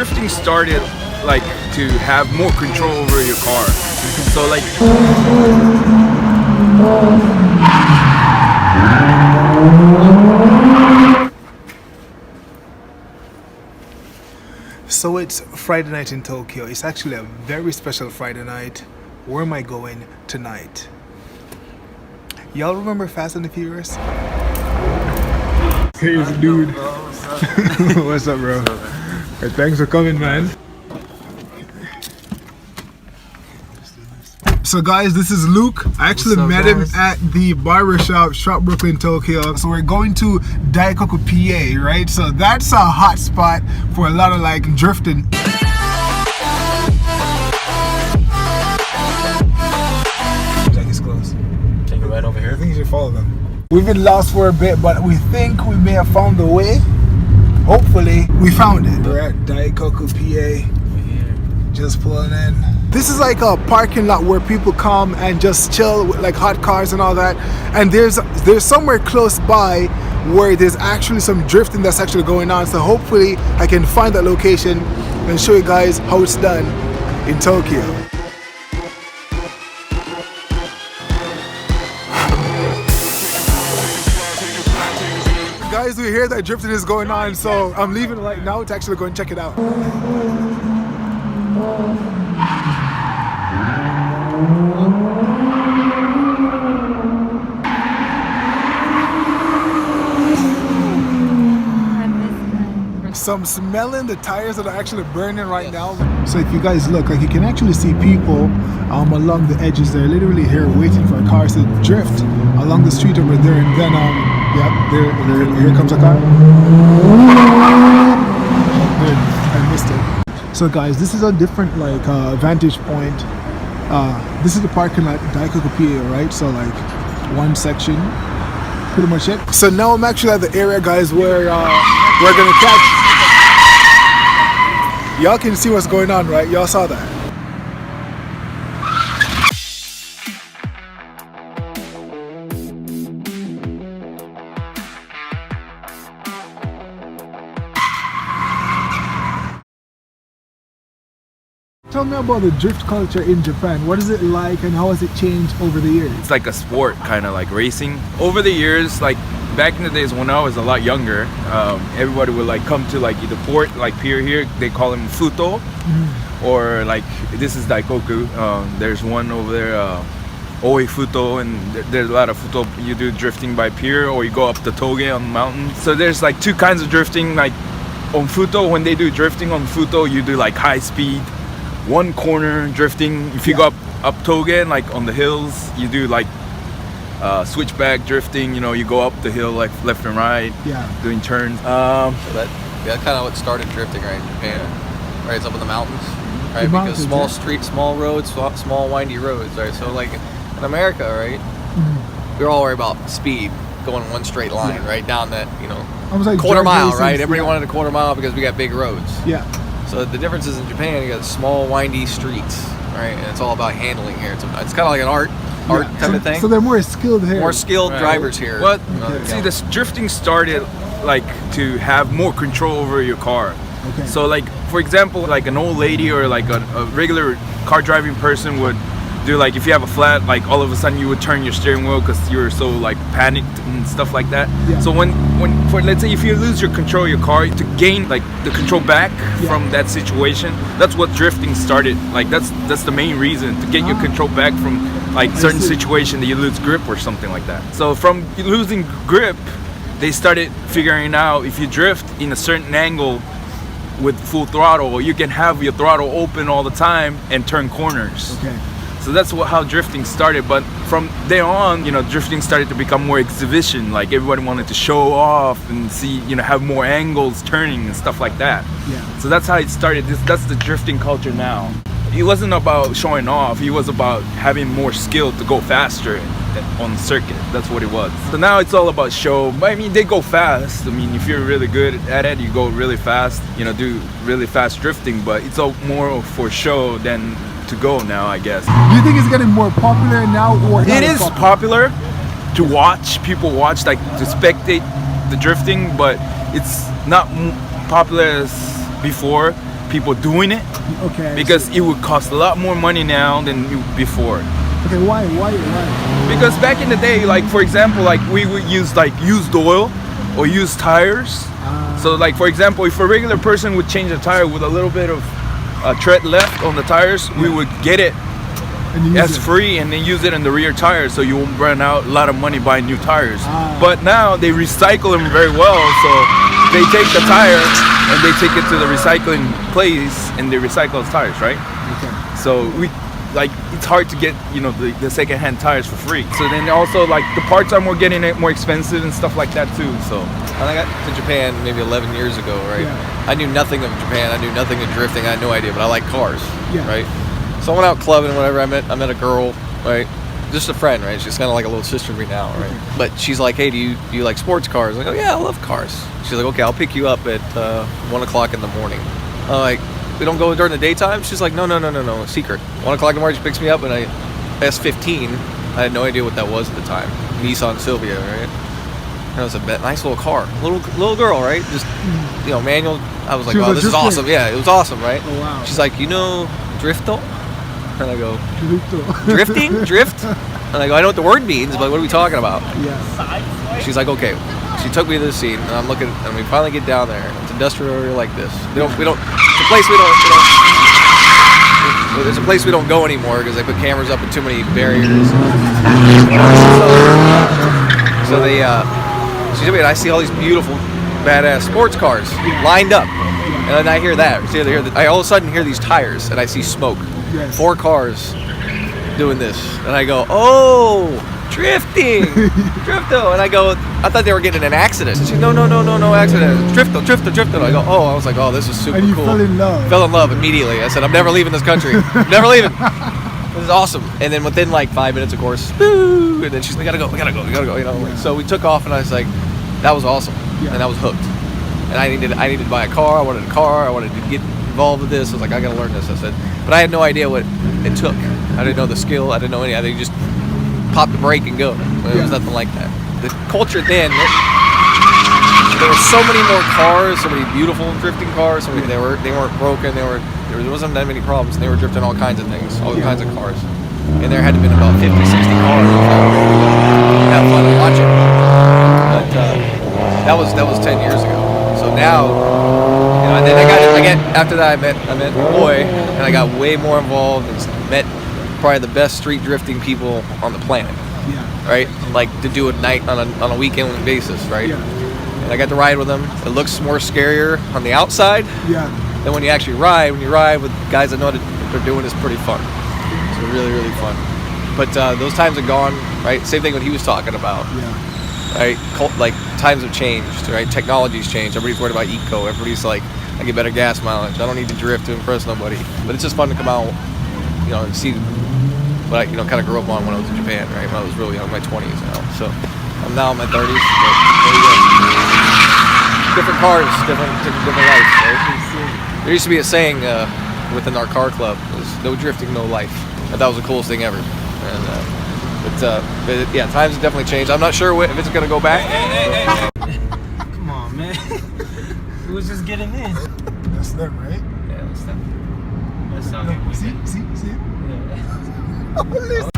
drifting started like to have more control over your car. So like So it's Friday night in Tokyo. It's actually a very special Friday night. Where am I going tonight? Y'all remember Fast and the Furious? Here's a dude. What's up, bro? Hey, thanks for coming, man. So guys, this is Luke. I actually met him at the barbershop, Shop Brooklyn, Tokyo. So we're going to Daikoku, PA, right? So that's a hot spot for a lot of like drifting. Jack is close. take it right over here. I think you should follow them. We've been lost for a bit, but we think we may have found the way. Hopefully, we found it. We're at Daikoku, PA. Just pulling in. This is like a parking lot where people come and just chill with like hot cars and all that. And there's somewhere close by where there's actually some drifting that's actually going on. So hopefully I can find that location and show you guys how it's done in Tokyo. Guys, we hear that drifting is going on, so I'm leaving right now to actually go and check it out. So I'm smelling the tires that are actually burning right now. So if you guys look, like you can actually see people along the edges. They're literally here waiting for cars to drift along the street over there. And then, here comes a car. I missed it. So guys, this is a different like vantage point. This is the parking lot, Daikoku, PA, right? So like one section, pretty much it. So now I'm actually at the area, guys, where we're gonna catch. Y'all can see what's going on, right? Y'all saw that. Tell me about the drift culture in Japan. What is it like and how has it changed over the years? It's like a sport, kind of like racing. Over the years, like back in the days when I was a lot younger, everybody would like come to like either port, like pier here, they call them futo, or like this is Daikoku. There's one over there, Oi Futo, and there's a lot of futo. You do drifting by pier, or you go up the toge on the mountain. So there's like two kinds of drifting. Like on futo, when they do drifting on futo, you do like high speed, one corner drifting. If you go up toge, like on the hills, you do like switchback drifting. You know, you go up the hill like left and right, doing turns. So that's kind of what started drifting, right, in Japan. Right, it's up in the mountains, right? Because small streets, small roads, small windy roads, right? So like in America, right, we're all worried about speed, going one straight line, right, down that, you know, like quarter mile, right? Everybody wanted a quarter mile because we got big roads. Yeah. So the difference is in Japan, you got small, windy streets, right? And it's all about handling here. It's kind of like an art type of thing. So they're more skilled here. More skilled drivers here. Well, see, this drifting started like to have more control over your car. Okay. So like, for example, like an old lady or like a regular car driving person would do, like if you have a flat, like all of a sudden you would turn your steering wheel because you were so like panicked and stuff like that. Yeah. So when for let's say if you lose your control of your car, to gain like the control back from that situation, that's what drifting started. Like that's the main reason, to get your control back from like certain situation that you lose grip or something like that. So from losing grip, they started figuring out if you drift in a certain angle with full throttle, you can have your throttle open all the time and turn corners. Okay. So that's how drifting started. But from there on, you know, drifting started to become more exhibition. Like everybody wanted to show off and see, you know, have more angles turning and stuff like that. Yeah. So that's how it started. That's the drifting culture now. It wasn't about showing off. It was about having more skill to go faster on the circuit. That's what it was. So now it's all about show. But I mean, they go fast. I mean, if you're really good at it, you go really fast, you know, do really fast drifting. But it's all more for show than to go now, I guess. Do you think it's getting more popular now, or it is popular to watch? People watch, like to spectate the drifting, but it's not popular as before people doing it. Okay. Because it would cost a lot more money now than before. Okay, why? Because back in the day, like for example, like we would use like used oil or used tires. So like for example, if a regular person would change a tire with a little bit of tread left on the tires, we would get it as free and then use it in the rear tires, so you won't burn out a lot of money buying new tires. But now they recycle them very well, so they take the tire and they take it to the recycling place and they recycle those tires, right? Okay. So we like it's hard to get, you know, the second-hand tires for free. So then also like the parts are getting more expensive and stuff like that too. So when I got to Japan maybe 11 years ago, right? Yeah. I knew nothing of Japan. I knew nothing of drifting. I had no idea, but I like cars, Yeah. right? So I went out clubbing, whatever. I met a girl, right? Just a friend, right? She's kind of like a little sister to me now, right? But she's like, hey, do you like sports cars? I go, yeah, I love cars. She's like, okay, I'll pick you up at 1 o'clock in the morning. I'm like, we don't go during the daytime? She's like, no, secret. 1 o'clock in the morning, she picks me up, and I S15. I had no idea what that was at the time. Nissan Silvia, right? And it was a nice little car, little girl, right? Just, you know, manual. I was like, wow, this is awesome. Yeah, it was awesome, right? Oh, wow. She's like, you know, drifto? And I go, drifting? Drift? And I go, I know what the word means, but what are we talking about? Yeah. She's like, okay. She took me to the scene, and I'm looking, and we finally get down there. It's an industrial area like this. It's a place we don't. There's a place we don't go anymore because they put cameras up and too many barriers. So they, she told me, and I see all these beautiful, badass sports cars lined up, and then I hear that. I all of a sudden hear these tires, and I see smoke. Yes. 4 cars doing this, and I go, oh, drifting, drifto, and I go, I thought they were getting in an accident. She said, no accident, drifto. I go, oh, I was like, oh, this is super and you cool. fell in love. Fell in love immediately. I said, I'm never leaving this country. Never leaving. This is awesome. And then within like 5 minutes, of course, boo, and then she's like, we gotta go, you know. Yeah. So we took off, and I was like, that was awesome, Yeah. and I was hooked. And I needed to buy a car. I wanted a car. I wanted to get involved with this. I was like, I gotta learn this. I said, but I had no idea what it took. I didn't know the skill. I didn't know any. I think you just pop the brake and go. It was nothing like that. The culture then, there were so many more cars, so many beautiful drifting cars. So they weren't broken. There wasn't that many problems. They were drifting all kinds of things, all kinds of cars. And there had to have been about 50, 60 cars. Have fun and watch it. But that was 10 years ago. So now, you know, and then after that I met a boy, and I got way more involved and met probably the best street drifting people on the planet. Yeah. Right? Like to do it night on a weekend basis, right? Yeah. And I got to ride with them. It looks more scarier on the outside than when you actually ride. When you ride with guys that know what they're doing, it's pretty fun. It's really, really fun. But those times are gone, right? Same thing what he was talking about. Yeah. Right? Like times have changed, right? Technology's changed. Everybody's worried about eco. Everybody's like, I get better gas mileage. I don't need to drift to impress nobody. But it's just fun to come out, you know, and see what I, you know, kind of grew up on when I was in Japan, right? When I was really young, in my 20s now. So I'm now in my 30s. But there you go. Different cars, different life, right? There used to be a saying within our car club, was no drifting, no life. I thought it was the coolest thing ever. And, but yeah, times have definitely changed. I'm not sure if it's going to go back. Come on, man. We was just getting in. That's them, right? Yeah, that's them. That's how See? Yeah. Oh, listen.